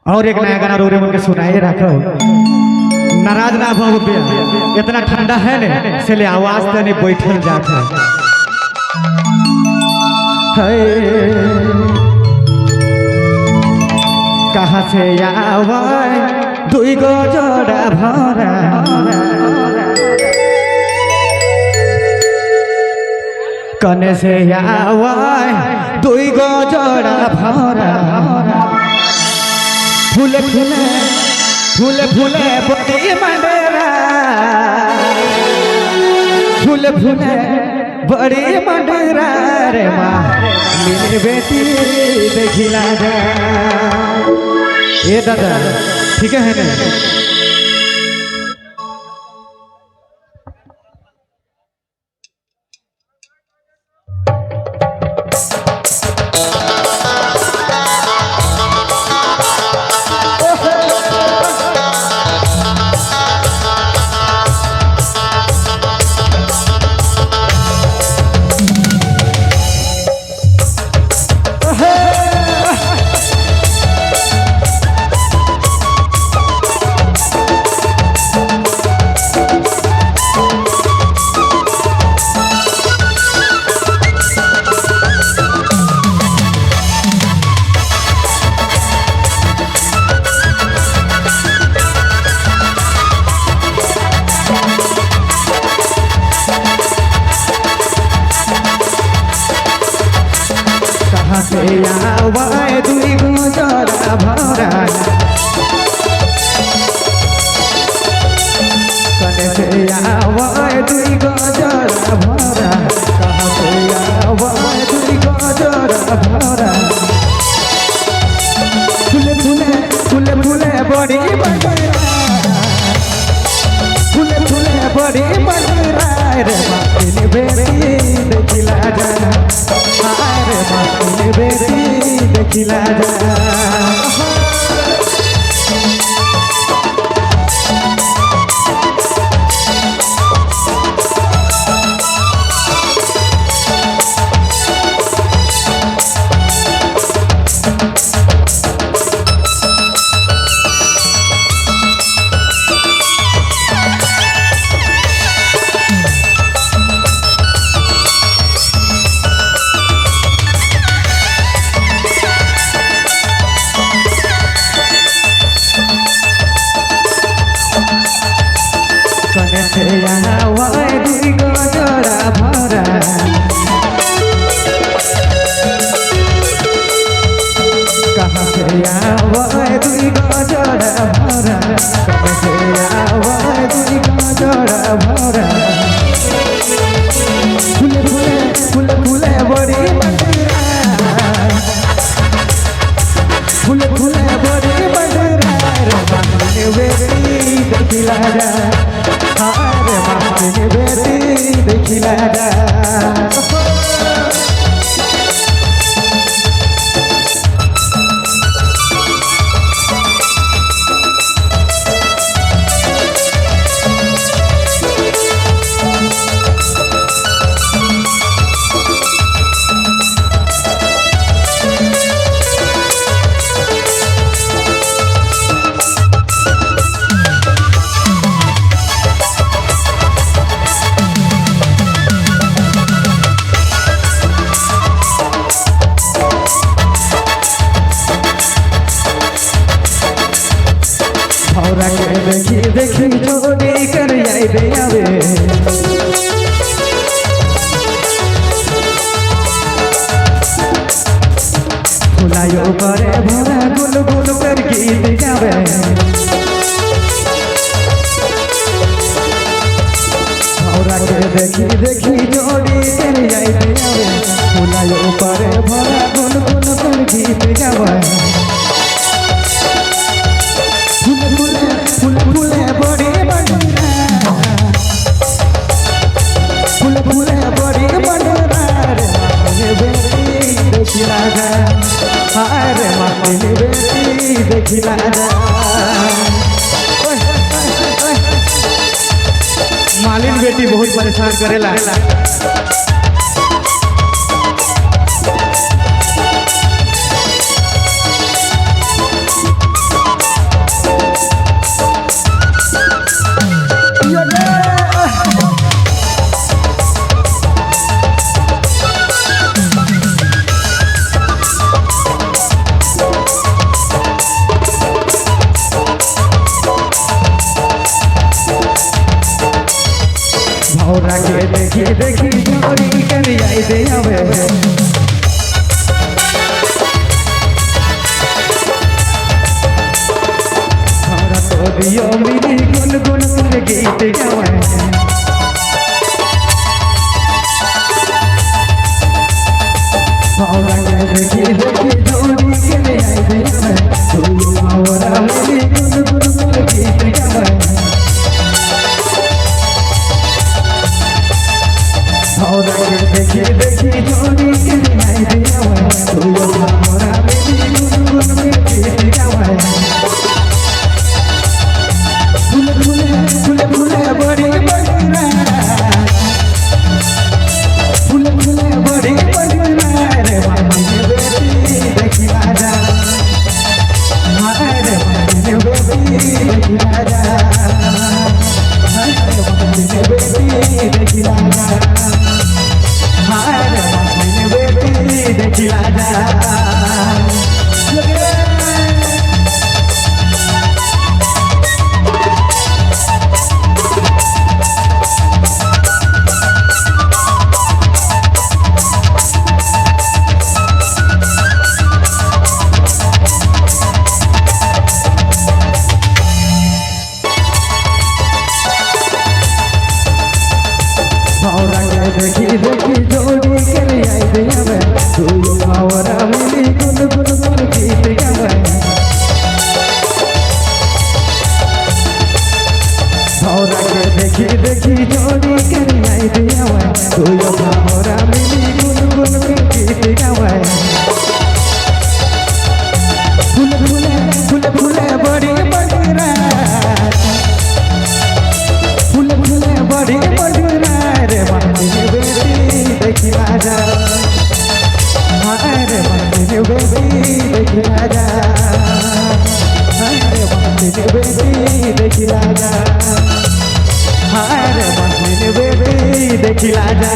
और एक नया गाना रोरे मन के सुनाए रखो। नाराज ना हो पिया, इतना ठंडा है ने से ले आवाज तने बैठल जात है। कहाँ से आवे दुई गो जोड़ा भरा, कने से आवे दुई गो जोड़ा भरा। फूले फूले फूले फूले बड़ी मंडेरा, फूले फूले बड़ी मंडेरा रे माँ मेरी बेटी देखिला जा। ये दादा ठीक है ना? आवाए दुई गो जोड़ा भरा, कने से आवाए दुई गो जोड़ा भरा। कहाँ से आवाए दुई गो जोड़ा भरा। फूले फूले फूले फूले बड़ी बड़ा, फूले फूले बड़ी बड़ा रे माँ बेटी देखिला जा। रे माँ बेटी देखिला जा। आवाए दुई गो जोड़ा भरा, कहाँ से आवाए दुई गो जोड़ा भरा। कहाँ से आवाए दुई गो जोड़ा भरा। फूले फूले फूले फूले बड़ी बड़ा, फूले फूले बड़ी बड़ा रे माँ बेटी देखिला जा। रे माँ बेटी देखिला जा। भौरा के देखी देखी जोड़ी कर याद आवे, फुलायो करे भौरा गुल गुल कर गीत गावे। भौरा के देखी देखी जोड़ी कर याद आवे, फुलायो करे भौरा गुल गुल कर गीत गावे। फूले फूले बड़ी बड़ा, फूले फूले बड़ी बड़ा रे माँ बेटी देखिला जा। रे माँ बेटी देखिला जा। मालिन बेटी बहुत परेशान करेला। देखी जोड़ी कर आई दे आवे हमरा तो दियो मिली गुन गुन कर गीत गावे हमरा देखी देखी जोड़ी कर आई दे आवे तू हमरा मिली गुन गुन कर गीत गावे देखी देखी जोड़ी के आई दिया तू हमरा बेबी गुन गुन में गीत गावे फूल फूल फूल फूल बड़ी बड़ी फूल फूल बड़ी बड़ी रे मामी बेटी देखी राजा रे मामी बेटी देखी राजा रे मामी बेटी देखी राजा देखी राजा देखी देखी जोड़ी कर आई दिया तू हमरा मिली गुन गुन गुन गीत गावे हमरा देखी देखी जोड़ी कर आई दिया तू हमरा मिली गुन गुन गीत गावे फूल फूल फूल फूल बड़ी बड़ी रात फूल फूल बड़ी बड़ी रे मामी बेटी देखी राजा रे मामी बेटी देखी राजा रे मामी बेटी देखी राजा रे मामी बेटी देखी राजा